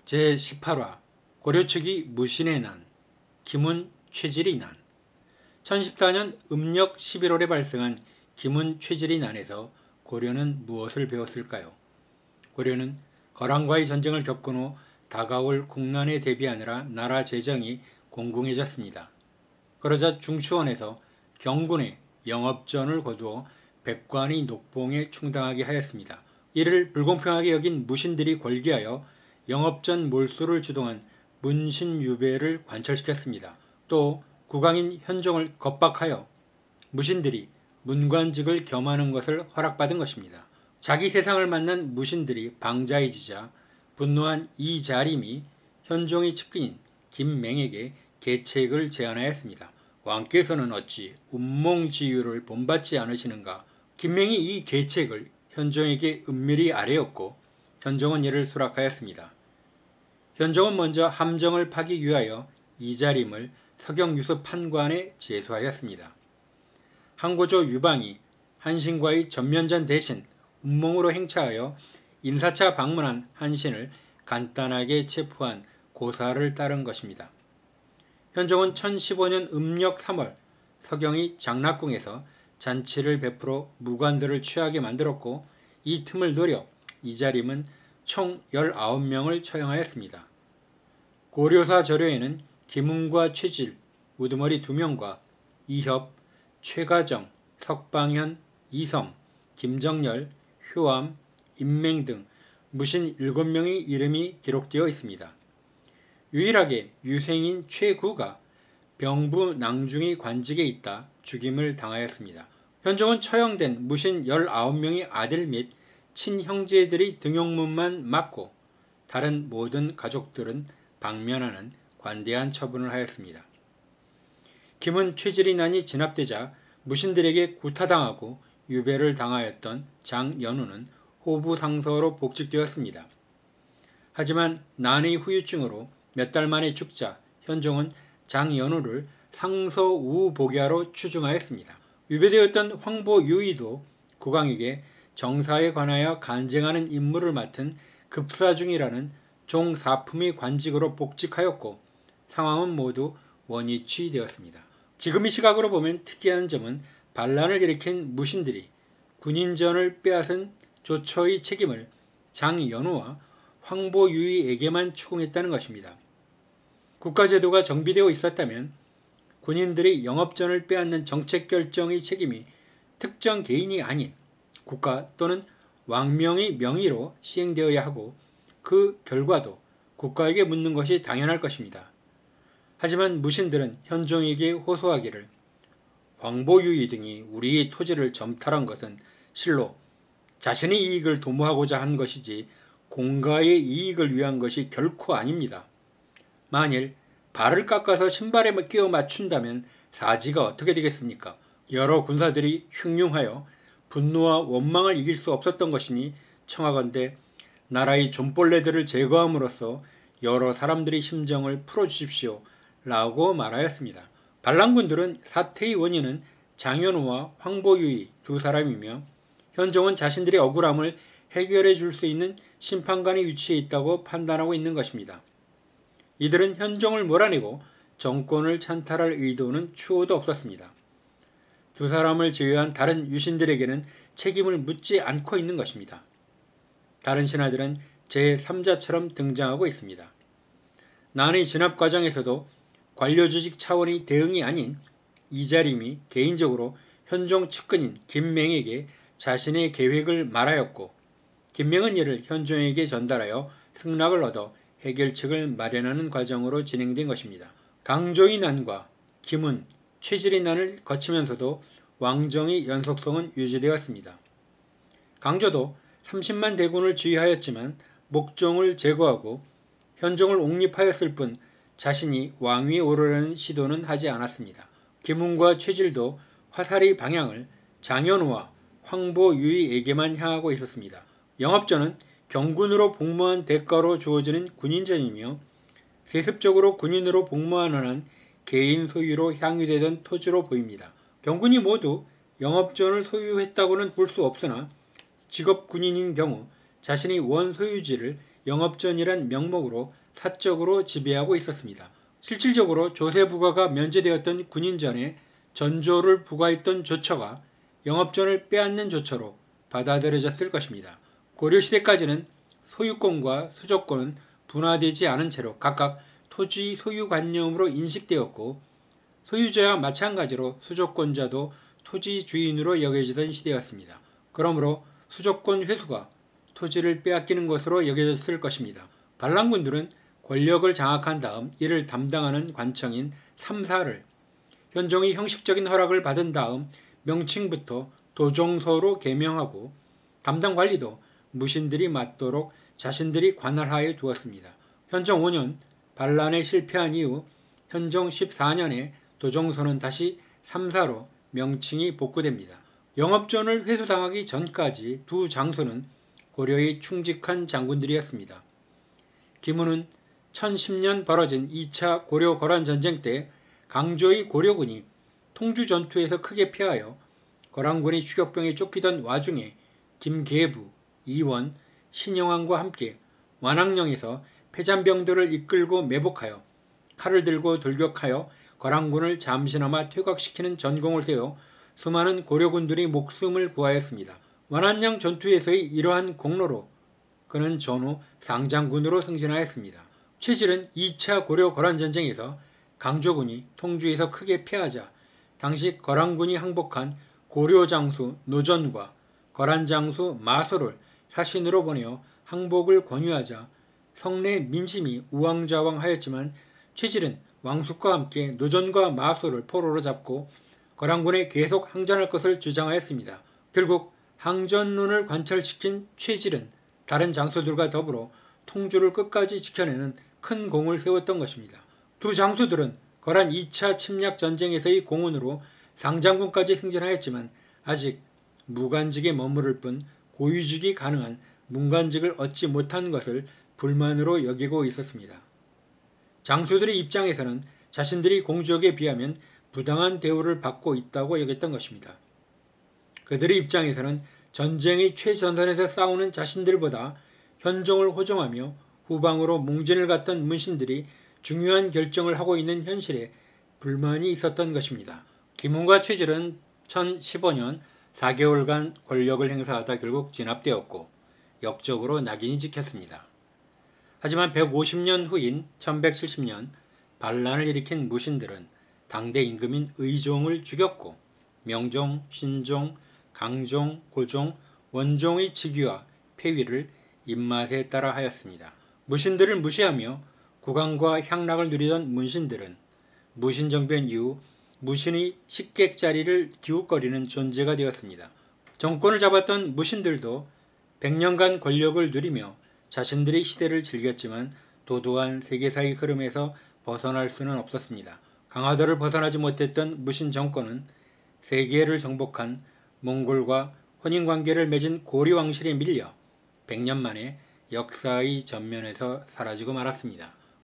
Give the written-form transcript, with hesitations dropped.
제18화 고려초기 무신의 난, 김운 최질이 난. 1014년 음력 11월에 발생한 김운 최질이 난에서 고려는 무엇을 배웠을까요? 고려는 거란과의 전쟁을 겪은 후 다가올 국난에 대비하느라 나라 재정이 공공해졌습니다. 그러자 중추원에서 경군에 영업전을 거두어 백관이 녹봉에 충당하게 하였습니다. 이를 불공평하게 여긴 무신들이 골기하여 영업전 몰수를 주동한 문신유배를 관철시켰습니다. 또 국왕인 현종을 겁박하여 무신들이 문관직을 겸하는 것을 허락받은 것입니다. 자기 세상을 만난 무신들이 방자해지자 분노한 이자림이 현종의 측근인 김맹에게 계책을 제안하였습니다. 왕께서는 어찌 운몽지유를 본받지 않으시는가? 김맹이 이 계책을 현종에게 은밀히 아뢰었고 현종은 이를 수락하였습니다. 현종은 먼저 함정을 파기 위하여 이자림을 서경유수 판관에 제수하였습니다. 항고조 유방이 한신과의 전면전 대신 운몽으로 행차하여 인사차 방문한 한신을 간단하게 체포한 고사를 따른 것입니다. 현종은 1015년 음력 3월 서경이 장락궁에서 잔치를 베풀어 무관들을 취하게 만들었고 이 틈을 노려 이자림은 총 19명을 처형하였습니다. 고려사 저료에는 김운과 최질, 우두머리 2명과 이협, 최가정, 석방현, 이성, 김정열, 효암, 인맹 등 무신 7명의 이름이 기록되어 있습니다. 유일하게 유생인 최구가 병부 낭중의 관직에 있다 죽임을 당하였습니다. 현종은 처형된 무신 19명의 아들 및 친형제들의 등용문만 맡고 다른 모든 가족들은 방면하는 관대한 처분을 하였습니다. 김은 최질이 난이 진압되자 무신들에게 구타당하고 유배를 당하였던 장연우는 호부상서로 복직되었습니다. 하지만 난의 후유증으로 몇 달 만에 죽자 현종은 장연우를 상서우복야로 추중하였습니다. 유배되었던 황보유의도 국왕에게 정사에 관하여 간쟁하는 임무를 맡은 급사중이라는 종사품의 관직으로 복직하였고 상황은 모두 원위치 되었습니다. 지금의 시각으로 보면 특이한 점은 반란을 일으킨 무신들이 군인전을 빼앗은 조처의 책임을 장연우와 황보유의에게만 추궁했다는 것입니다. 국가제도가 정비되어 있었다면 군인들이 영업전을 빼앗는 정책결정의 책임이 특정 개인이 아닌 국가 또는 왕명의 명의로 시행되어야 하고 그 결과도 국가에게 묻는 것이 당연할 것입니다. 하지만 무신들은 현종에게 호소하기를 황보유의 등이 우리의 토지를 점탈한 것은 실로 자신의 이익을 도모하고자 한 것이지 공가의 이익을 위한 것이 결코 아닙니다. 만일 발을 깎아서 신발에 끼워 맞춘다면 사지가 어떻게 되겠습니까? 여러 군사들이 흉흉하여 분노와 원망을 이길 수 없었던 것이니 청하건대 나라의 존벌레들을 제거함으로써 여러 사람들의 심정을 풀어주십시오 라고 말하였습니다. 반란군들은 사태의 원인은 장연우와 황보유의 두 사람이며 현종은 자신들의 억울함을 해결해 줄 수 있는 심판관의 위치에 있다고 판단하고 있는 것입니다. 이들은 현종을 몰아내고 정권을 찬탈할 의도는 추호도 없었습니다. 두 사람을 제외한 다른 유신들에게는 책임을 묻지 않고 있는 것입니다. 다른 신하들은 제3자처럼 등장하고 있습니다. 난의 진압 과정에서도 관료조직 차원의 대응이 아닌 이자림이 개인적으로 현종 측근인 김맹에게 자신의 계획을 말하였고 김맹은 이를 현종에게 전달하여 승낙을 얻어 해결책을 마련하는 과정으로 진행된 것입니다. 강조의 난과 김운, 최질의 난을 거치면서도 왕정의 연속성은 유지되었습니다. 강조도 30만 대군을 지휘하였지만 목종을 제거하고 현종을 옹립하였을 뿐 자신이 왕위에 오르려는 시도는 하지 않았습니다. 김운과 최질도 화살의 방향을 장연우와 황보유의에게만 향하고 있었습니다. 영업전은 경군으로 복무한 대가로 주어지는 군인전이며 세습적으로 군인으로 복무하는 한 개인 소유로 향유되던 토지로 보입니다. 경군이 모두 영업전을 소유했다고는 볼 수 없으나 직업 군인인 경우 자신이 원 소유지를 영업전이란 명목으로 사적으로 지배하고 있었습니다. 실질적으로 조세부과가 면제되었던 군인전에 전조를 부과했던 조처가 영업전을 빼앗는 조처로 받아들여졌을 것입니다. 고려시대까지는 소유권과 수조권은 분화되지 않은 채로 각각 토지 소유관념으로 인식되었고 소유자와 마찬가지로 수조권자도 토지 주인으로 여겨지던 시대였습니다. 그러므로 수조권 회수가 토지를 빼앗기는 것으로 여겨졌을 것입니다. 반란군들은 권력을 장악한 다음 이를 담당하는 관청인 삼사를 현종이 형식적인 허락을 받은 다음 명칭부터 도종서로 개명하고 담당 관리도 무신들이 맡도록 자신들이 관할하에 두었습니다. 현종 5년 반란에 실패한 이후 현종 14년에 도종서는 다시 삼사로 명칭이 복구됩니다. 영업전을 회수당하기 전까지 두 장소는 고려의 충직한 장군들이었습니다. 김훈은 1010년 벌어진 2차 고려-거란전쟁 때 강조의 고려군이 통주 전투에서 크게 패하여 거란군이 추격병에 쫓기던 와중에 김계부, 이원, 신영왕과 함께 완항령에서 패잔병들을 이끌고 매복하여 칼을 들고 돌격하여 거란군을 잠시나마 퇴각시키는 전공을 세워 수많은 고려군들이 목숨을 구하였습니다. 완한령 전투에서의 이러한 공로로 그는 전후 상장군으로 승진하였습니다. 최질은 2차 고려-거란전쟁에서 강조군이 통주에서 크게 패하자 당시 거란군이 항복한 고려장수 노전과 거란장수 마소를 사신으로 보내어 항복을 권유하자 성내 민심이 우왕좌왕하였지만 최질은 왕숙과 함께 노전과 마소를 포로로 잡고 거란군에 계속 항전할 것을 주장하였습니다. 결국 항전론을 관철시킨 최질은 다른 장수들과 더불어 통주를 끝까지 지켜내는 큰 공을 세웠던 것입니다. 두 장수들은 거란 2차 침략 전쟁에서의 공헌으로 상장군까지 승진하였지만 아직 무관직에 머무를 뿐 고위직이 가능한 문관직을 얻지 못한 것을 불만으로 여기고 있었습니다. 장수들의 입장에서는 자신들이 공주에게 비하면 부당한 대우를 받고 있다고 여겼던 것입니다. 그들의 입장에서는 전쟁의 최전선에서 싸우는 자신들보다 현종을 호종하며 후방으로 몽진을 갔던 문신들이 중요한 결정을 하고 있는 현실에 불만이 있었던 것입니다. 김훈과 최질은 1015년 4개월간 권력을 행사하다 결국 진압되었고 역적으로 낙인이 찍혔습니다. 하지만 150년 후인 1170년 반란을 일으킨 무신들은 당대 임금인 의종을 죽였고 명종, 신종, 강종, 고종, 원종의 즉위와 폐위를 입맛에 따라 하였습니다. 무신들을 무시하며 국왕과 향락을 누리던 문신들은 무신정변 이후 무신의 식객 자리를 기웃거리는 존재가 되었습니다. 정권을 잡았던 무신들도 100년간 권력을 누리며 자신들의 시대를 즐겼지만 도도한 세계사의 흐름에서 벗어날 수는 없었습니다. 강화도를 벗어나지 못했던 무신 정권은 세계를 정복한 몽골과 혼인관계를 맺은 고려 왕실에 밀려 100년 만에 역사의 전면에서 사라지고 말았습니다.